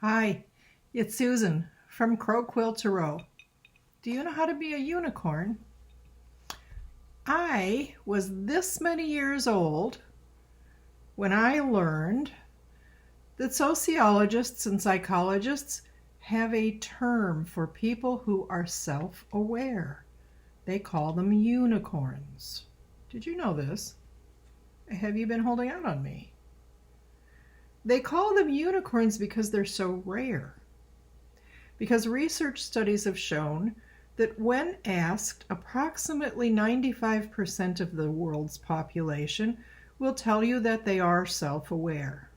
Hi, it's Susan from Crow Quill Tarot. Do you know how to be a unicorn? I was this many years old when I learned that sociologists and psychologists have a term for people who are self-aware. They call them unicorns. Did you know this? Have you been holding out on me? They call them unicorns because they're so rare. Because research studies have shown that when asked, approximately 95% of the world's population will tell you that they are self-aware.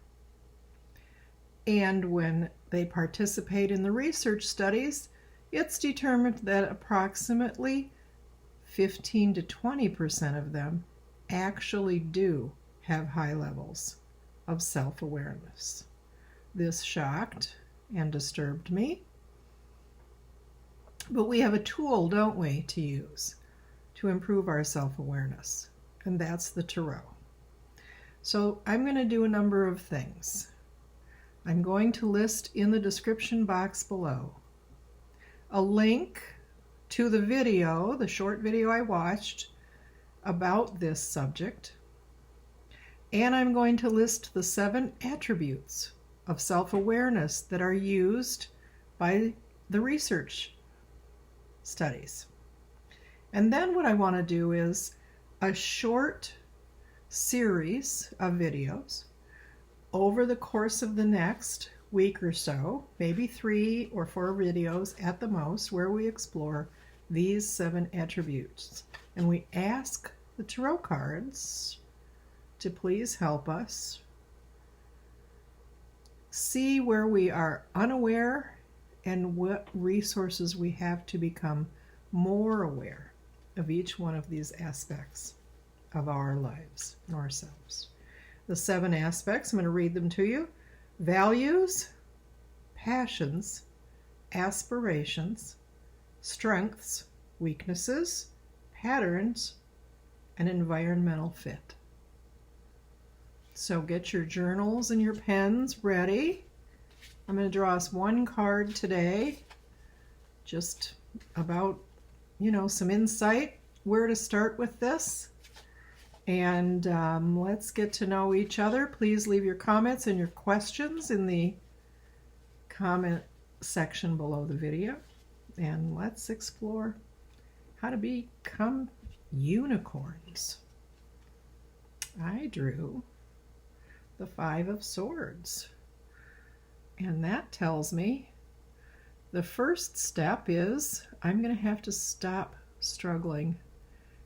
And when they participate in the research studies, it's determined that approximately 15 to 20% of them actually do have high levels of self-awareness. This shocked and disturbed me. But we have a tool, don't we, to use to improve our self-awareness, and that's the tarot. So I'm going to do a number of things. I'm going to list in the description box below a link to the video, the short video I watched about this subject, and I'm going to list the 7 attributes of self-awareness that are used by the research studies. And then what I want to do is a short series of videos over the course of the next week or so, maybe 3 or 4 videos at the most, where we explore these 7 attributes. And we ask the tarot cards to please help us see where we are unaware and what resources we have to become more aware of each one of these aspects of our lives and ourselves. The 7 aspects, I'm going to read them to you: values, passions, aspirations, strengths, weaknesses, patterns, and environmental fit. So get your journals and your pens ready. I'm going to draw us 1 card today, just about, some insight where to start with this. And let's get to know each other. Please leave your comments and your questions in the comment section below the video. And let's explore how to become unicorns. I drew the 5 of Swords. And that tells me the first step is I'm going to have to stop struggling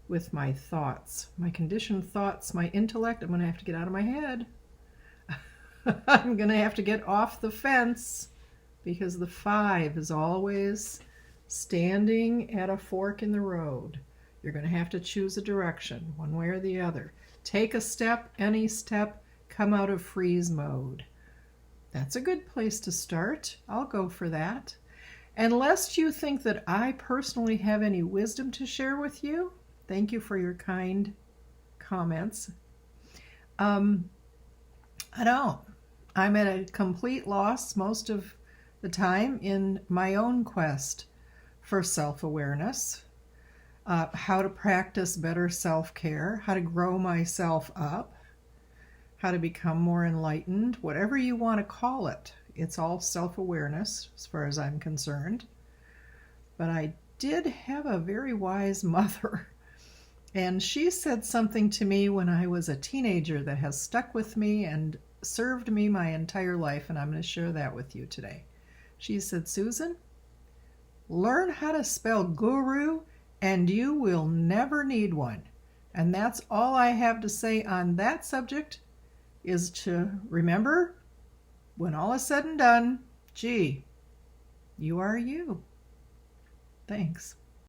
with my thoughts, my conditioned thoughts, my intellect. I'm going to have to get out of my head. I'm going to have to get off the fence, because the 5 is always standing at a fork in the road. You're going to have to choose a direction, one way or the other. Take a step, any step, come out of freeze mode. That's a good place to start. I'll go for that. And lest you think that I personally have any wisdom to share with you, thank you for your kind comments. I don't. I'm at a complete loss most of the time in my own quest for self-awareness, how to practice better self-care, how to grow myself up, how to become more enlightened, whatever you want to call it. It's all self-awareness as far as I'm concerned. But I did have a very wise mother, and she said something to me when I was a teenager that has stuck with me and served me my entire life, and I'm going to share that with you today. She said, "Susan, learn how to spell guru and you will never need one." And that's all I have to say on that subject, is to remember, when all is said and done, gee, you are you. Thanks.